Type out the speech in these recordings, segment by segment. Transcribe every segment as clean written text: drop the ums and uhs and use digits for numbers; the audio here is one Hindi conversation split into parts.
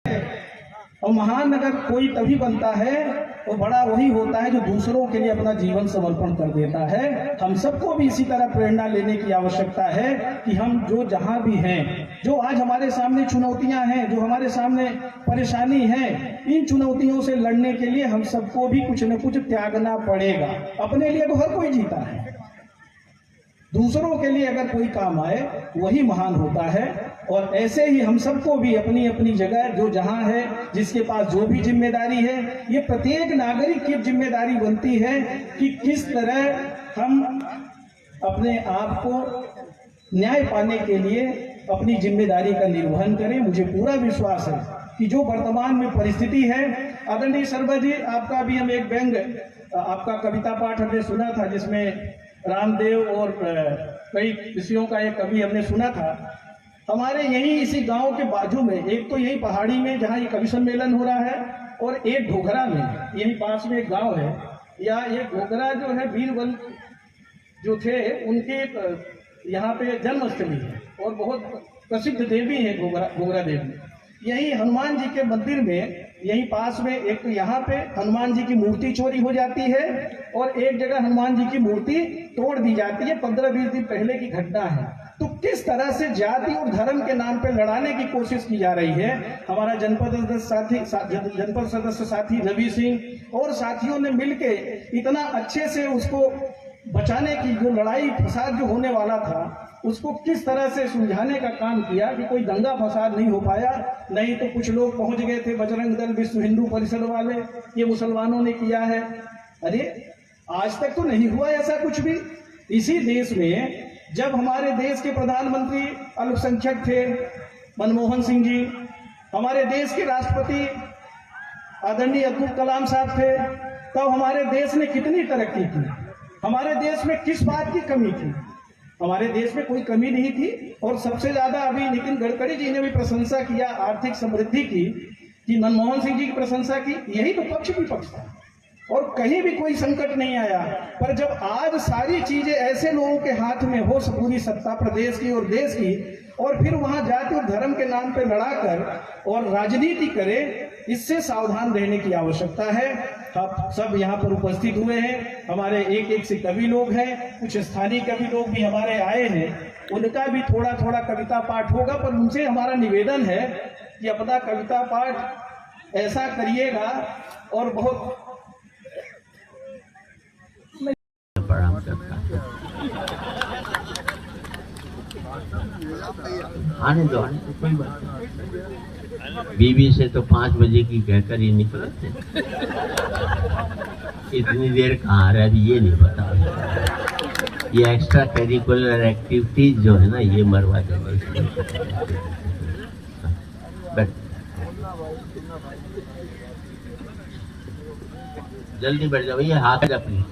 और महान अगर कोई तभी बनता है तो बड़ा वही होता है जो दूसरों के लिए अपना जीवन समर्पण कर देता है। हम सबको भी इसी तरह प्रेरणा लेने की आवश्यकता है कि हम जो जहाँ भी हैं, जो आज हमारे सामने चुनौतियां हैं, जो हमारे सामने परेशानी है, इन चुनौतियों से लड़ने के लिए हम सबको भी कुछ न कुछ त्यागना पड़ेगा। अपने लिए तो हर कोई जीता है, दूसरों के लिए अगर कोई काम आए वही महान होता है। और ऐसे ही हम सबको भी अपनी अपनी जगह जो जहां है, जिसके पास जो भी जिम्मेदारी है, ये प्रत्येक नागरिक की जिम्मेदारी बनती है कि किस तरह हम अपने आप को न्याय पाने के लिए अपनी जिम्मेदारी का निर्वहन करें। मुझे पूरा विश्वास है कि जो वर्तमान में परिस्थिति है, आदरणीय शर्मा जी, आपका भी हम एक व्यंग, आपका कविता पाठ हमने सुना था जिसमें रामदेव और कई ऋषियों का एक कवि हमने सुना था। हमारे यही इसी गांव के बाजू में, एक तो यही पहाड़ी में जहां ये कवि सम्मेलन हो रहा है, और एक घोघरा में, यही पास में एक गांव है, या ये घोघरा जो है बीरबल जो थे उनके यहाँ पे जन्मस्थली है और बहुत प्रसिद्ध देवी है घोघरा देवी। यही हनुमान जी के मंदिर में यही पास में एक, तो यहाँ पे हनुमान जी की मूर्ति चोरी हो जाती है और एक जगह हनुमान जी की मूर्ति तोड़ दी जाती है। 15-20 दिन पहले की घटना है। तो किस तरह से जाति और धर्म के नाम पे लड़ाने की कोशिश की जा रही है। हमारा जनपद सदस्य साथी रवि सिंह और साथियों ने मिलके इतना अच्छे से उसको बचाने की, जो लड़ाई फसाद जो होने वाला था उसको किस तरह से सुलझाने का काम किया कि कोई दंगा फसाद नहीं हो पाया। नहीं तो कुछ लोग पहुंच गए थे, बजरंग दल, विश्व हिंदू परिषद वाले, ये मुसलमानों ने किया है। अरे आज तक तो नहीं हुआ ऐसा कुछ भी। इसी देश में जब हमारे देश के प्रधानमंत्री अल्पसंख्यक थे मनमोहन सिंह जी, हमारे देश के राष्ट्रपति आदरणीय अब्दुल कलाम साहब थे, तब हमारे देश ने कितनी तरक्की की। हमारे देश में किस बात की कमी थी? हमारे देश में कोई कमी नहीं थी। और सबसे ज्यादा अभी नितिन गडकरी जी ने भी प्रशंसा किया आर्थिक समृद्धि की, कि मनमोहन सिंह जी की प्रशंसा की। यही तो पक्ष विपक्ष था और कहीं भी कोई संकट नहीं आया। पर जब आज सारी चीजें ऐसे लोगों के हाथ में हो, पूरी सत्ता प्रदेश की और देश की, और फिर वहां जाति और धर्म के नाम पे लड़ाकर और राजनीति करे, इससे सावधान रहने की आवश्यकता है। आप सब यहाँ पर उपस्थित हुए हैं, हमारे एक से कवि लोग हैं, कुछ स्थानीय कवि लोग भी हमारे आए हैं, उनका भी थोड़ा थोड़ा कविता पाठ होगा। पर उनसे हमारा निवेदन है कि अपना कविता पाठ ऐसा करिएगा और बहुत आने दो कोई बात नहीं। बीबी से तो 5 बजे की कहकर ही निकले थे, इतनी देर कहाँ रह रही ये नहीं पता। ये एक्स्ट्रा करिकुलर एक्टिविटीज जो है ना, ये मरवा देंगे। जल्दी बैठ जाओ, ये हाथ अपनी।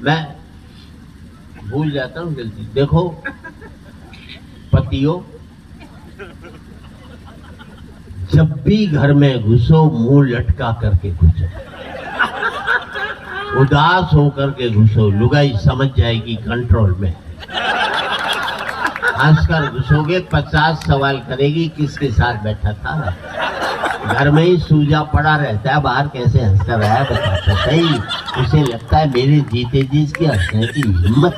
मैं भूल जाता हूँ जल्दी। देखो पतियों, जब भी घर में घुसो मुंह लटका करके घुसो, उदास होकर के घुसो, लुगाई समझ जाएगी कंट्रोल में। हंसकर घुसोगे 50 सवाल करेगी किसके साथ बैठा था। घर में ही सूजा पड़ा रहता है, बाहर कैसे हंसता रहा है बताता सही। उसे लगता है मेरे जीते जी इसकी हंसने की हिम्मत।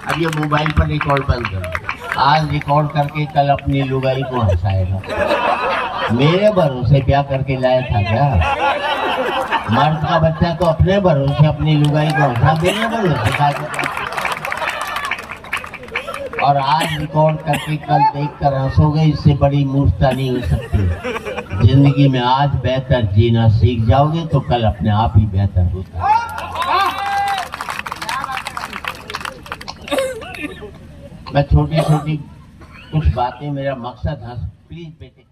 अब ये मोबाइल पर रिकॉर्ड बंद करो, आज रिकॉर्ड करके कल अपनी लुगाई को हंसाएगा। मेरे भरोसे क्या करके लाया था क्या? मर्द का बच्चा तो अपने भरोसे अपनी लुगाई को हंसा, मेरे भरोसे। और आज रिकॉर्ड करके कल देखकर हंसोगे, इससे बड़ी मूर्खता नहीं हो सकती। जिंदगी में आज बेहतर जीना सीख जाओगे तो कल अपने आप ही बेहतर होता है। मैं छोटी छोटी कुछ बातें, मेरा मकसद था, प्लीज बेटे।